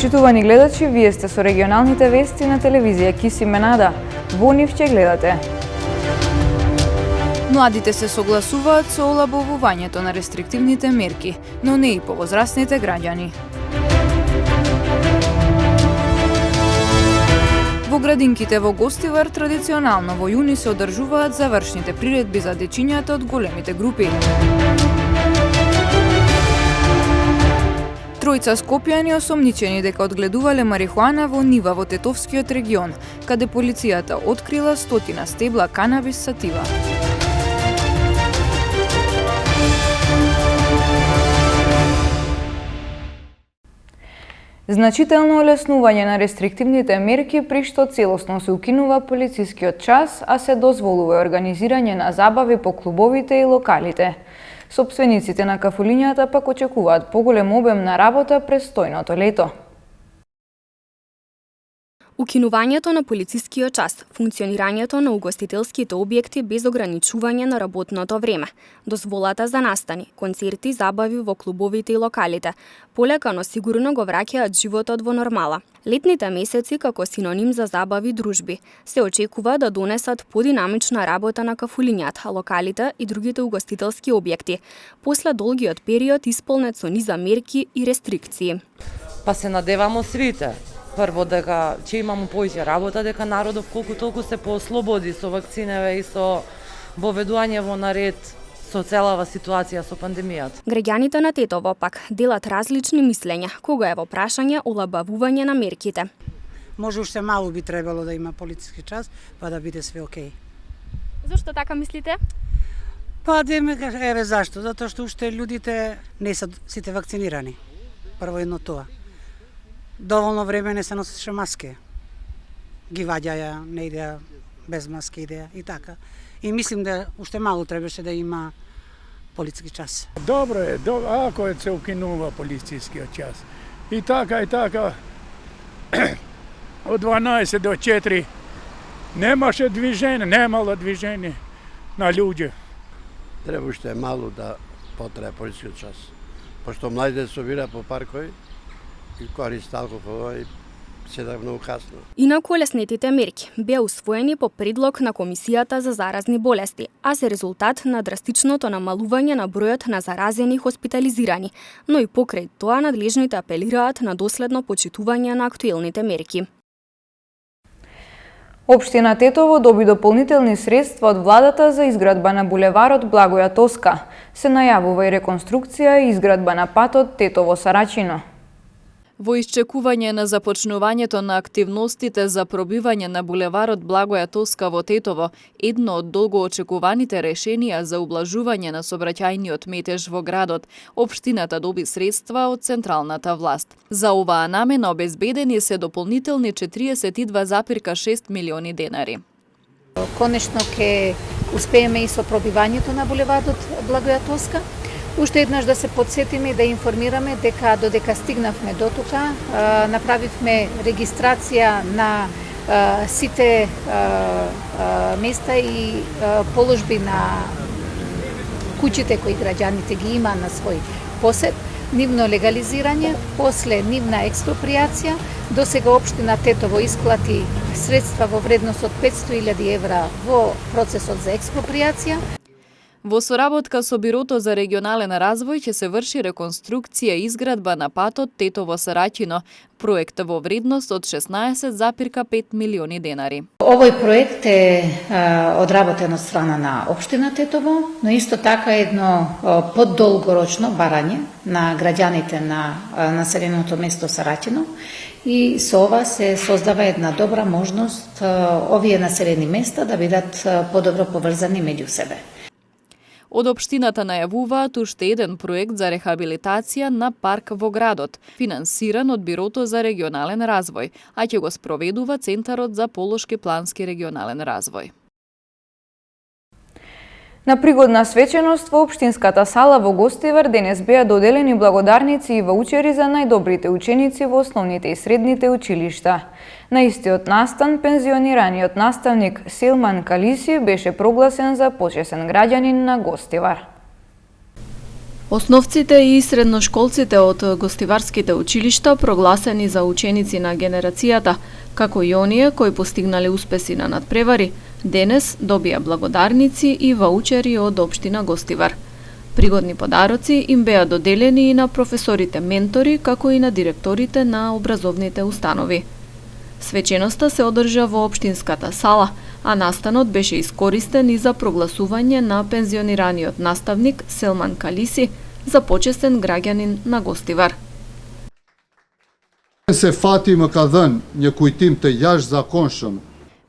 Почитувани гледачи, вие сте со регионалните вести на телевизија Кисименада. Во нив ќе гледате. Младите се согласуваат со олабовувањето на рестриктивните мерки, но не и повозрастните граѓани. Во градинките во Гостивар традиционално во јуни се одржуваат завршните приредби за дечињата од големите групи. Тројца скопјани осомничени дека одгледувале марихуана во нива во Тетовскиот регион, каде полицијата открила 100 стебла канабис сатива. Значително олеснување на рестриктивните мерки при што целосно се укинува полицискиот час, а се дозволува организирање на забави по клубовите и локалите. Сопствениците на кафулињата пак очекуваат поголем обем на работа престојното лето. Укинувањето на полицискиот час, функционирањето на угостителските објекти без ограничување на работното време, дозволата за настани, концерти, забави во клубовите и локалите, полека но сигурно го враќаат животот во нормала. Летните месеци како синоним за забави и дружби се очекува да донесат подинамична работа на кафулињата, локалите и другите угостителски објекти, после долгиот период исполнет со низа мерки и рестрикции. Па се надевамо свите. Прво дека ќе имамо поиќе работа, дека народов колку толку се поослободи со вакциневе и со воведување во наред со целава ситуација со пандемијата. Граѓаните на Тетово пак делат различни мислења кога е во прашање олабавување на мерките. Може уште мало би требало да има полициски час, па да биде све окей. Зошто така мислите? Па еве зашто? Затоа што уште луѓите не се сите вакцинирани. Прво едно тоа. Доволно време не се носеше маски. Ги ваѓаја, не идеа без маски идеа и така. И мислим да уште мало требаше да има полициски час. Добро е, ако се укинува полицискиот час. И така, од 12 до 4 немаше движење, немало движење на луѓе. Треба уште мало да потрае полицискиот час. Пошто младите собира по паркови и користат алкохол и седа многу касно. Инаку олеснетите мерки беа усвоени по предлог на Комисијата за заразни болести, а се резултат на драстичното намалување на бројот на заразени и хоспитализирани, но и покрај тоа надлежните апелираат на доследно почитување на актуелните мерки. Општина Тетово доби дополнителни средства од владата за изградба на булеварот Благоја Тоска. Се најавува и реконструкција и изградба на патот Тетово-Сарачино. Во исчекување на започнувањето на активностите за пробивање на булеварот Благоја Тоска во Тетово, едно од долго очекуваните решенија за ублажување на сообраќајниот метеж во градот, општината доби средства од централната власт. За оваа намена обезбедени се дополнителни 42,6 милиони денари. Конечно ќе успееме и со пробивањето на булеварот Благоја Тоска. Уште еднаш да се подсетиме и да информираме дека додека стигнавме до тука, направивме регистрација на сите места и положби на куќите кои граѓаните ги има на свој посед, нивно легализирање, после нивна експроприација. До сега општина Тетово исплати средства во вредност од 500.000 евра во процесот за експроприација. Во соработка со Бирото за регионален развој ќе се врши реконструкција и изградба на патот Тетово-Сарачино, проект во вредност од 16,5 милиони денари. Овој проект е одработен од страна на општина Тетово, но исто така едно поддолгорочно барање на граѓаните на населеното место Сарачино и со ова се создава една добра можност овие населени места да бидат подобро поврзани меѓу себе. Од општината најавуваат уште еден проект за рехабилитација на парк во градот, финансиран од Бирото за регионален развој, а ќе го спроведува Центарот за полошки плански регионален развој. На пригодна свеченост во општинската сала во Гостивар денес беа доделени благодарници и ваучери за најдобрите ученици во основните и средните училишта. На истиот настан, пензионираниот наставник Силман Калиси беше прогласен за почесен граѓанин на Гостивар. Основците и средношколците од гостиварските училишта прогласени за ученици на генерацијата, како и оние кои постигнале успеси на надпревари, денес добија благодарници и ваучери од општина Гостивар. Пригодни подароци им беа доделени и на професорите ментори, како и на директорите на образовните установи. Свеченоста се одржа во општинската сала, а настанот беше искористен и за прогласување на пензионираниот наставник Селман Калиси за почестен граѓанин на Гостивар. Se fati më ka dhënë një kujtim të jashtëzakonshëm.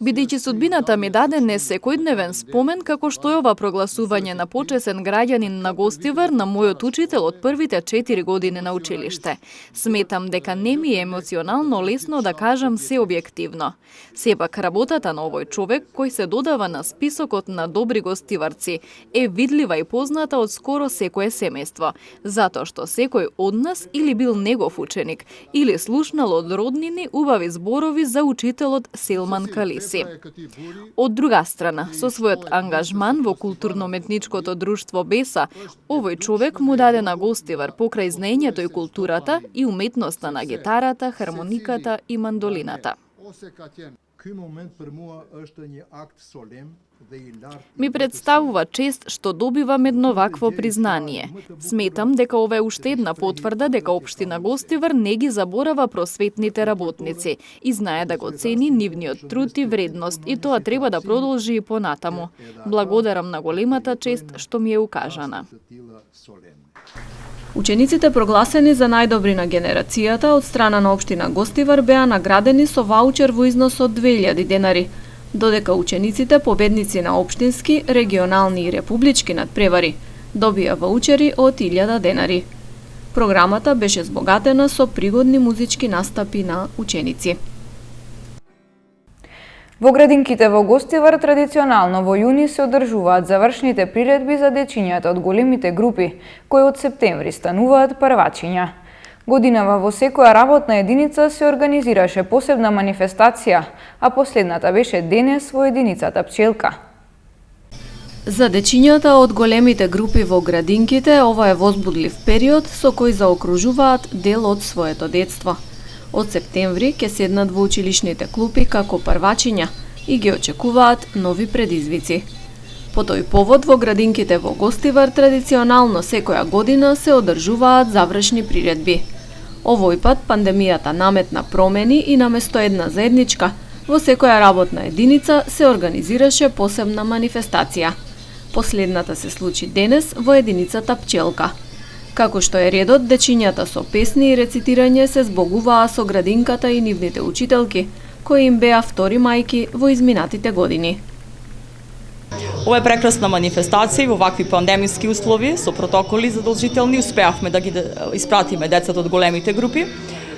Бидејќи судбината ми даде не секојдневен спомен како што е ова прогласување на почесен граѓанин на Гостивар на мојот учител од првите 4 години на училиште. Сметам дека не ми е емоционално лесно да кажам се објективно. Сепак работата на овој човек кој се додава на списокот на добри гостиварци е видлива и позната од скоро секое семејство, затоа што секој од нас или бил негов ученик, или слушнал од роднини убави зборови за учителот Селман Калиси. Од друга страна, со својот ангажман во културно-метничкото друштво Беса, овој човек му даде на Гостивар покрај знаењето и културата и уметноста на гитарата, хармониката и мандолината. Ми представува чест што добивам едно вакво признание. Сметам дека ова е уште една потврда дека општина Гостивар не ги заборава просветните работници и знае да го цени нивниот труд и вредност и тоа треба да продолжи и понатаму. Благодарам на големата чест што ми е укажана. Учениците прогласени за најдобри на генерацијата од страна на општина Гостивар беа наградени со ваучер во износ од 2000 денари, додека учениците победници на општински, регионални и републички надпревари добија ваучери од 1000 денари. Програмата беше збогатена со пригодни музички настапи на ученици. Во градинките во Гостивар традиционално во јуни се одржуваат завршните приредби за дечињата од големите групи, кои од септември стануваат првачиња. Годинава во секоја работна единица се организираше посебна манифестација, а последната беше денес во единицата Пчелка. За дечињата од големите групи во градинките ова е возбудлив период со кој заокружуваат дел од своето детство. Од септември ќе седнат во училишните клупи како првачиња и ги очекуваат нови предизвици. По тој повод во градинките во Гостивар традиционално секоја година се одржуваат завршни приредби. Овој пат пандемијата наметна промени и наместо една заедничка, во секоја работна единица се организираше посебна манифестација. Последната се случи денес во единицата Пчелка. Како што е редот, дечињата со песни и рецитирање се збогуваа со градинката и нивните учителки, кои им беа втори мајки во изминатите години. Ова е прекрасна манифестација и во вакви пандемиски услови со протоколи задолжителни успеавме да ги испратиме децата од големите групи.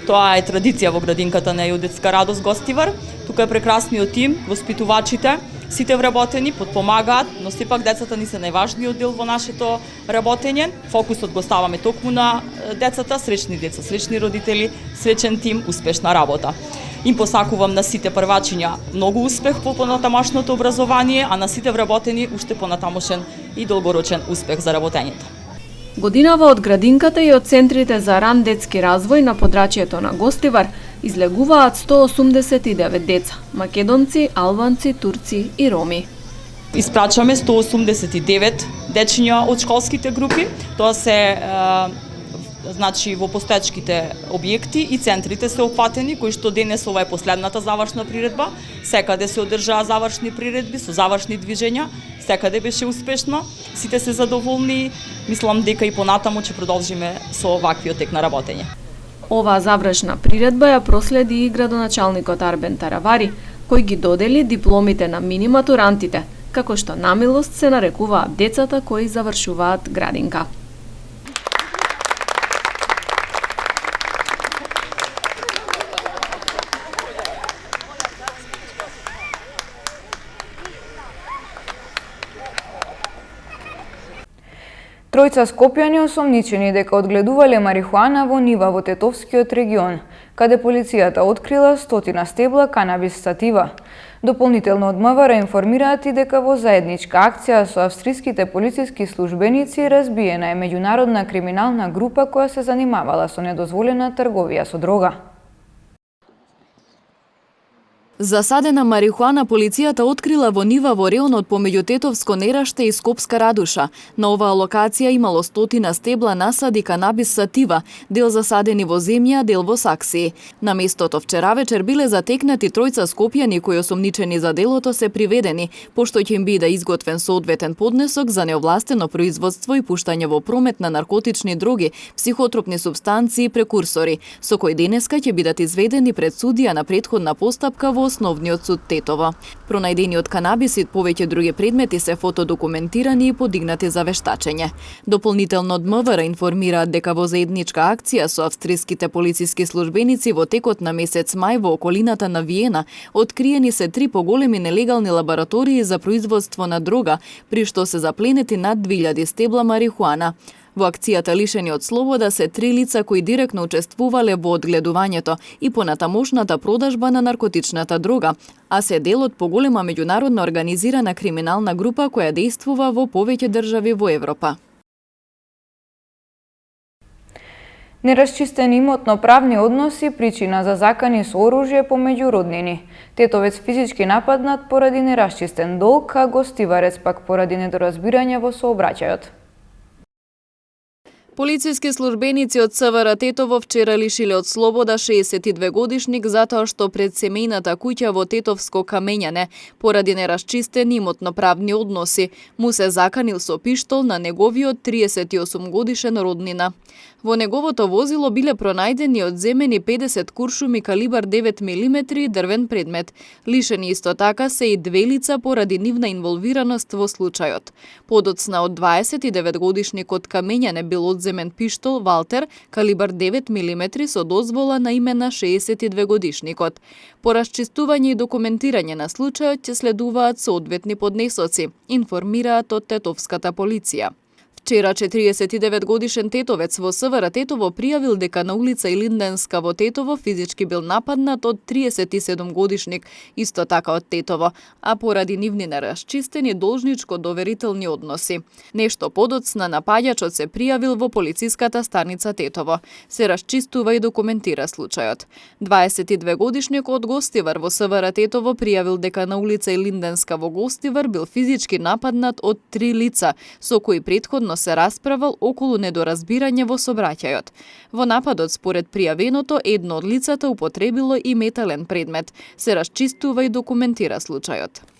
Тоа е традиција во градинката на Детска радост Гостивар. Тука е прекрасниот тим, воспитувачите, сите вработени подпомагаат, но сепак децата ни се најважниот дел во нашето работење. Фокусот го ставаме токму на децата, среќни деца, среќни родители, среќен тим, успешна работа. Им посакувам на сите првачиња многу успех во понатамошното образование, а на сите вработени уште понатамошен и долгорочен успех за работењето. Годинава од градинката и од центрите за ран детски развој на подрачјето на Гостивар излегуваат 189 деца – македонци, албанци, турци и роми. Испрачаме 189 дечиња од школските групи. Тоа се значи во постоечките објекти и центрите се опфатени, кои што денес ова е последната завршна приредба. Секаде се одржаа завршни приредби со завршни движења. Секаде беше успешно, сите се задоволни. Мислам дека и понатаму ќе продолжиме со ваквиот тек на работење. Оваа завршна приредба ја проследи и градоначалникот Арбен Таравари, кој ги додели дипломите на мини матурантите, како што на милост се нарекуваат децата кои завршуваат градинка. Тројца скопјани осомничени дека одгледувале марихуана во нива во Тетовскиот регион, каде полицијата открила 100 стебла канабис сатива. Дополнително од МВР информираат и дека во заедничка акција со австриските полициски службеници разбиена е меѓународна криминална група која се занимавала со недозволена трговија со дрога. Засадена марихуана полицијата открила во нива во реонот помеѓу Тетовско Нераште и Скопска Радуша. На оваа локација имало стотина стебла насади канабис сатива, дел засадени во земја, дел во саксии. На местото вчера вечер биле затекнати тројца скопјани кои осомничени за делото се приведени, пошто ќе им биде изготвен соодветен поднесок за неовластено производство и пуштање во промет на наркотични дроги, психотропни супстанции и прекурсори, со кои денеска ќе бидат изведени пред судија на претходна постапка во Основниот суд Тетово. Пронајдениот канабис и повеќе други предмети се фотодокументирани и подигнати за вештачење. Дополнително од МВР информираат дека во заедничка акција со австриските полициски службеници во текот на месец мај во околината на Виена откриени се 3 поголеми нелегални лаборатории за производство на дрога, при што се запленети над 2000 стебла марихуана. Во акцијата лишени од слобода се 3 лица кои директно учествувале во одгледувањето и понатамошната продажба на наркотичната дрога, а се дел од поголема меѓународна организирана криминална група која действува во повеќе држави во Европа. Нерасчистени имотно-правни односи причина за закани со оружје помеѓу роднини. Тетовец физички нападнат поради нерасчистен долг, а гостиварец пак поради недоразбирање во сообраќајот. Полициски службеници од СВР Тетово вчера лишиле од слобода 62-годишник затоа што пред семејната куќа во Тетовско Камењане, поради нерасчистени имотно-правни односи, му се заканил со пиштол на неговиот 38-годишен роднина. Во неговото возило биле пронајдени одземени 50 куршуми калибар 9 мм и дрвен предмет. Лишени исто така се и 2 лица поради нивна инволвираност во случајот. Подоцна од 29-годишник од Камењане бил одземен пиштол Валтер калибар 9 мм со дозвола на име на 62-годишникот. По расчистување и документирање на случајот ќе следуваат соодветни поднесоци, информираат од Тетовската полиција. Вчера 49-годишен тетовец во СВР Тетово пријавил дека на улица Илинденска во Тетово физички бил нападнат од 37-годишник, исто така од Тетово, а поради нивни нерасчистени должничко-доверителни односи. Нешто подоцна напаѓачот се пријавил во полициската станица Тетово. Се расчистува и документира случајот. 22-годишникот гостивар во СВР Тетово пријавил дека на улица Илинденска во Гостивар бил физички нападнат од 3 лица, со кои претходно се расправал околу недоразбирање во сообраќајот. Во нападот, според пријавеното, едно од лицата употребило и метален предмет. Се расчистува и документира случајот.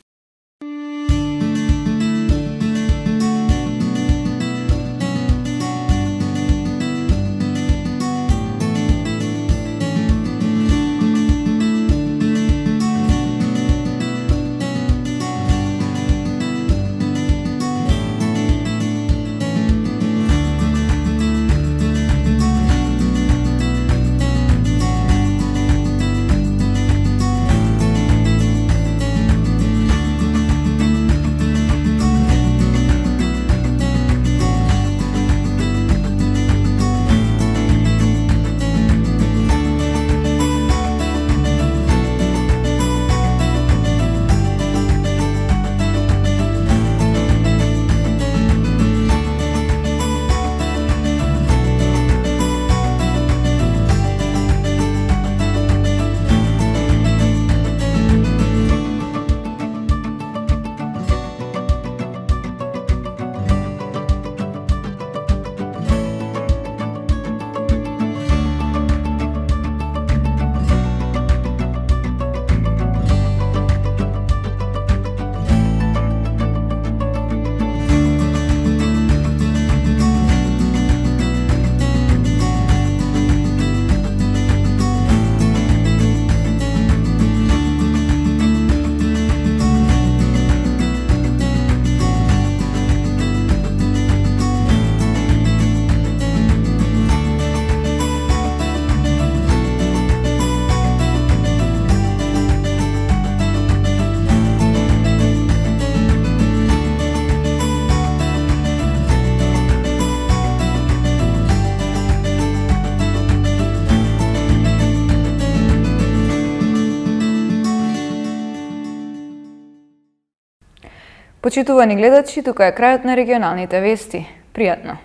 Почитувани гледачи, тука е крајот на регионалните вести. Пријатно!